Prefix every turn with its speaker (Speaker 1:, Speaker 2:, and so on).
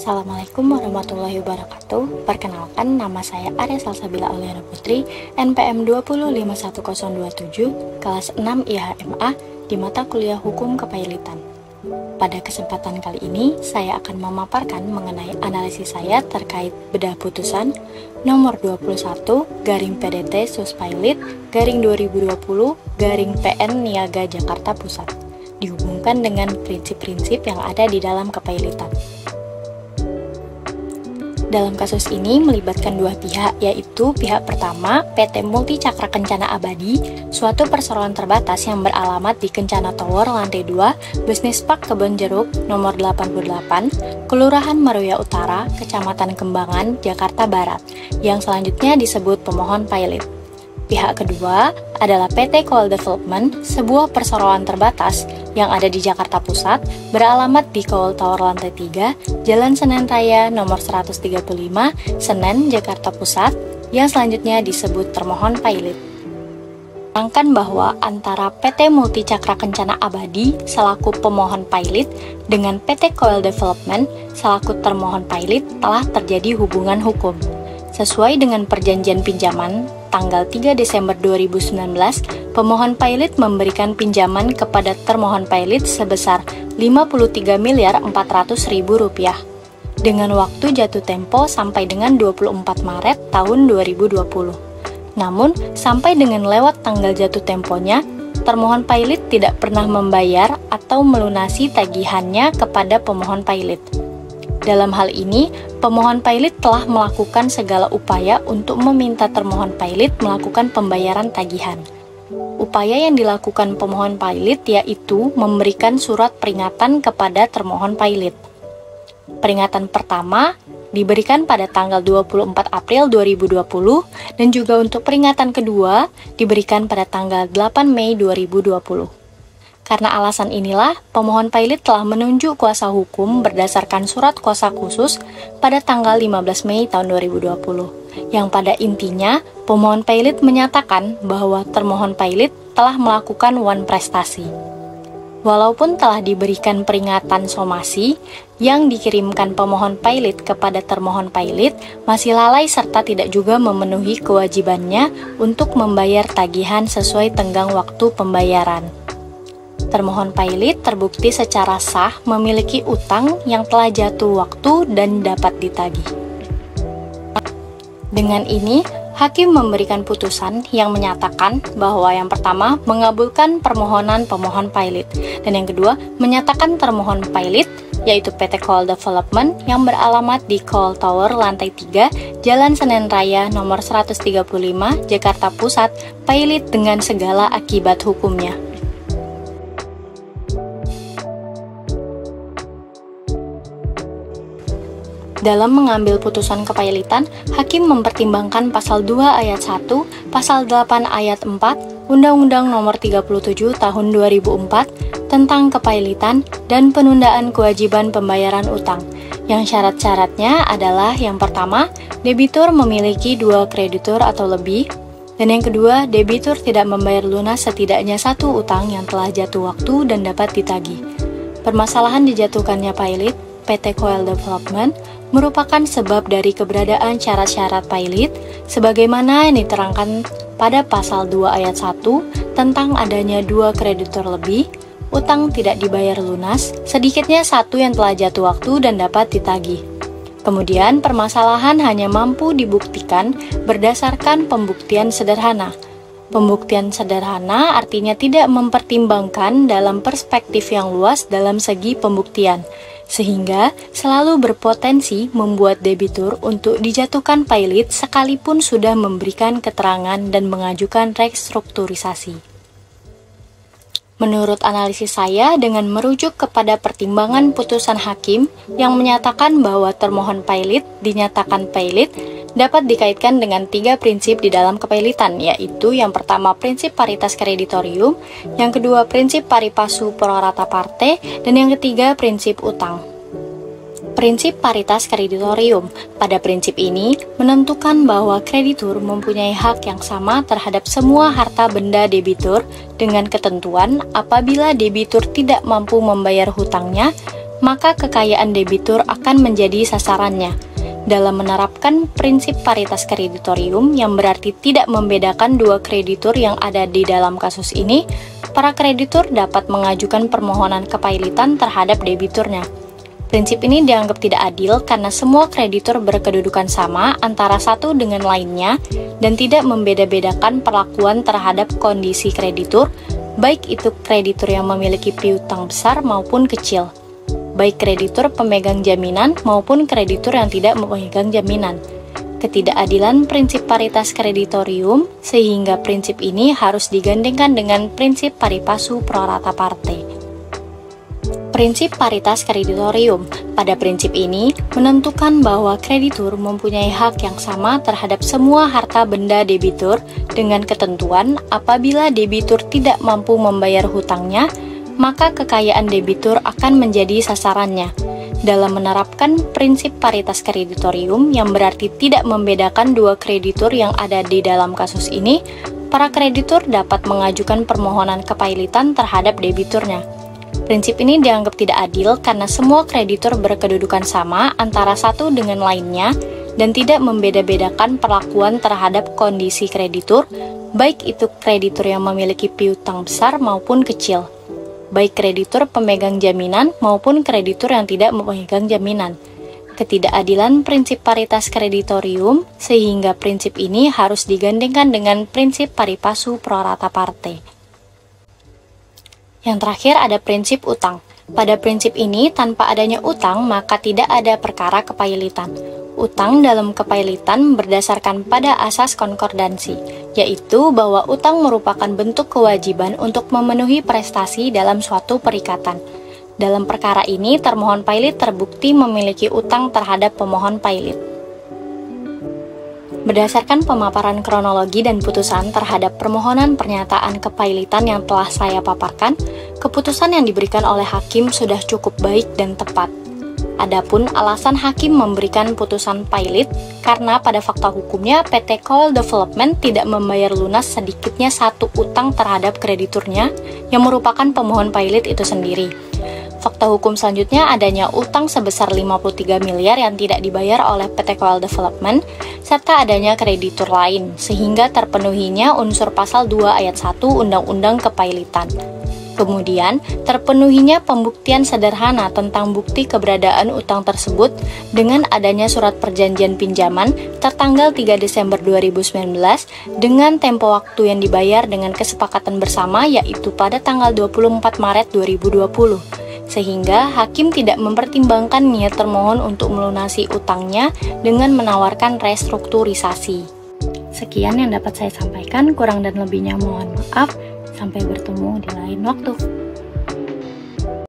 Speaker 1: Assalamualaikum warahmatullahi wabarakatuh. Perkenalkan, nama saya Arya Salsabila Auliana Putri, NPM 2051027, kelas 6 IHMA di mata kuliah Hukum Kepailitan. Pada kesempatan kali ini, saya akan memaparkan mengenai analisis saya terkait bedah putusan nomor 21 garing PDT Suspailit garing 2020 garing PN Niaga Jakarta Pusat, dihubungkan dengan prinsip-prinsip yang ada di dalam kepailitan. Dalam kasus ini melibatkan dua pihak, yaitu pihak pertama PT Multi Cakra Kencana Abadi, suatu perseroan terbatas yang beralamat di Kencana Tower lantai 2, Business Park Kebon Jeruk, nomor 88, Kelurahan Meruya Utara, Kecamatan Kembangan, Jakarta Barat, yang selanjutnya disebut pemohon pailit. Pihak kedua adalah PT Coal Development, sebuah perseroan terbatas yang ada di Jakarta Pusat, beralamat di Coal Tower lantai 3, Jalan Senen Raya nomor 135, Senen, Jakarta Pusat, yang selanjutnya disebut termohon pailit. Terangkan bahwa antara PT Multi Cakra Kencana Abadi selaku pemohon pailit dengan PT Coal Development selaku termohon pailit telah terjadi hubungan hukum. Sesuai dengan perjanjian pinjaman tanggal 3 Desember 2019, pemohon pailit memberikan pinjaman kepada termohon pailit sebesar Rp53.400.000 dengan waktu jatuh tempo sampai dengan 24 Maret tahun 2020. Namun, sampai dengan lewat tanggal jatuh temponya, termohon pailit tidak pernah membayar atau melunasi tagihannya kepada pemohon pailit. Dalam hal ini, pemohon pailit telah melakukan segala upaya untuk meminta termohon pailit melakukan pembayaran tagihan. Upaya yang dilakukan pemohon pailit yaitu memberikan surat peringatan kepada termohon pailit. Peringatan pertama diberikan pada tanggal 24 April 2020 dan juga untuk peringatan kedua diberikan pada tanggal 8 Mei 2020. Karena alasan inilah, pemohon pailit telah menunjuk kuasa hukum berdasarkan surat kuasa khusus pada tanggal 15 Mei tahun 2020, yang pada intinya, pemohon pailit menyatakan bahwa termohon pailit telah melakukan wan prestasi. Walaupun telah diberikan peringatan somasi yang dikirimkan pemohon pailit kepada termohon pailit, masih lalai serta tidak juga memenuhi kewajibannya untuk membayar tagihan sesuai tenggang waktu pembayaran. Termohon pailit terbukti secara sah memiliki utang yang telah jatuh waktu dan dapat ditagih. Dengan ini, hakim memberikan putusan yang menyatakan bahwa yang pertama mengabulkan permohonan pemohon pailit, dan yang kedua menyatakan termohon pailit, yaitu PT Coal Development yang beralamat di Coal Tower lantai 3, Jalan Senen Raya nomor 135, Jakarta Pusat, pailit dengan segala akibat hukumnya. Dalam mengambil putusan kepailitan, hakim mempertimbangkan pasal 2 ayat 1, pasal 8 ayat 4, Undang-Undang Nomor 37 Tahun 2004 tentang kepailitan dan penundaan kewajiban pembayaran utang. Yang syarat-syaratnya adalah yang pertama, debitur memiliki 2 kreditur atau lebih, dan yang kedua, debitur tidak membayar lunas setidaknya 1 utang yang telah jatuh waktu dan dapat ditagih. Permasalahan dijatuhkannya pailit PT Coal Development merupakan sebab dari keberadaan syarat-syarat pailit sebagaimana yang diterangkan pada pasal 2 ayat 1 tentang adanya 2 kreditur lebih, utang tidak dibayar lunas, sedikitnya 1 yang telah jatuh waktu dan dapat ditagih. Kemudian permasalahan hanya mampu dibuktikan berdasarkan pembuktian sederhana. Pembuktian sederhana artinya tidak mempertimbangkan dalam perspektif yang luas dalam segi pembuktian, sehingga selalu berpotensi membuat debitur untuk dijatuhkan pailit sekalipun sudah memberikan keterangan dan mengajukan restrukturisasi. Menurut analisis saya, dengan merujuk kepada pertimbangan putusan hakim yang menyatakan bahwa termohon pailit dinyatakan pailit, dapat dikaitkan dengan 3 prinsip di dalam kepailitan, yaitu yang pertama prinsip paritas kreditorium, yang kedua prinsip pari passu pro rata parte, dan yang ketiga prinsip utang. Prinsip paritas kreditorium. Pada prinsip ini menentukan bahwa kreditur mempunyai hak yang sama terhadap semua harta benda debitur dengan ketentuan apabila debitur tidak mampu membayar hutangnya, maka kekayaan debitur akan menjadi sasarannya. Dalam menerapkan prinsip paritas kreditorium yang berarti tidak membedakan dua kreditur yang ada di dalam kasus ini, para kreditur dapat mengajukan permohonan kepailitan terhadap debiturnya. Prinsip ini dianggap tidak adil karena semua kreditur berkedudukan sama antara satu dengan lainnya dan tidak membeda-bedakan perlakuan terhadap kondisi kreditur, baik itu kreditur yang memiliki piutang besar maupun kecil, baik kreditur pemegang jaminan maupun kreditur yang tidak memegang jaminan. Ketidakadilan prinsip paritas kreditorium, sehingga prinsip ini harus digandengkan dengan prinsip pari passu pro rata parte. Prinsip paritas kreditorium pada prinsip ini menentukan bahwa kreditur mempunyai hak yang sama terhadap semua harta benda debitur dengan ketentuan apabila debitur tidak mampu membayar hutangnya, maka kekayaan debitur akan menjadi sasarannya. Dalam menerapkan prinsip paritas kreditorium yang berarti tidak membedakan dua kreditur yang ada di dalam kasus ini, para kreditur dapat mengajukan permohonan kepailitan terhadap debiturnya. Prinsip ini dianggap tidak adil karena semua kreditur berkedudukan sama antara satu dengan lainnya dan tidak membeda-bedakan perlakuan terhadap kondisi kreditur, baik itu kreditur yang memiliki piutang besar maupun kecil, baik kreditur pemegang jaminan maupun kreditur yang tidak memegang jaminan. Ketidakadilan prinsip paritas kreditorium, sehingga prinsip ini harus digandengkan dengan prinsip pari passu pro rata parte. Yang terakhir ada prinsip utang. Pada prinsip ini, tanpa adanya utang, maka tidak ada perkara kepailitan. Utang dalam kepailitan berdasarkan pada asas konkordansi, yaitu bahwa utang merupakan bentuk kewajiban untuk memenuhi prestasi dalam suatu perikatan. Dalam perkara ini, termohon pailit terbukti memiliki utang terhadap pemohon pailit. Berdasarkan pemaparan kronologi dan putusan terhadap permohonan pernyataan kepailitan yang telah saya paparkan, keputusan yang diberikan oleh hakim sudah cukup baik dan tepat. Adapun alasan hakim memberikan putusan pailit karena pada fakta hukumnya PT Coal Development tidak membayar lunas sedikitnya satu utang terhadap krediturnya yang merupakan pemohon pailit itu sendiri. Fakta hukum selanjutnya adanya utang sebesar 53 miliar yang tidak dibayar oleh PT Coal Development, serta adanya kreditur lain, sehingga terpenuhinya unsur pasal 2 ayat 1 Undang-Undang Kepailitan. Kemudian, terpenuhinya pembuktian sederhana tentang bukti keberadaan utang tersebut dengan adanya surat perjanjian pinjaman tertanggal 3 Desember 2019 dengan tempo waktu yang dibayar dengan kesepakatan bersama yaitu pada tanggal 24 Maret 2020. Sehingga hakim tidak mempertimbangkan niat termohon untuk melunasi utangnya dengan menawarkan restrukturisasi. Sekian yang dapat saya sampaikan, kurang dan lebihnya mohon maaf. Sampai bertemu di lain waktu.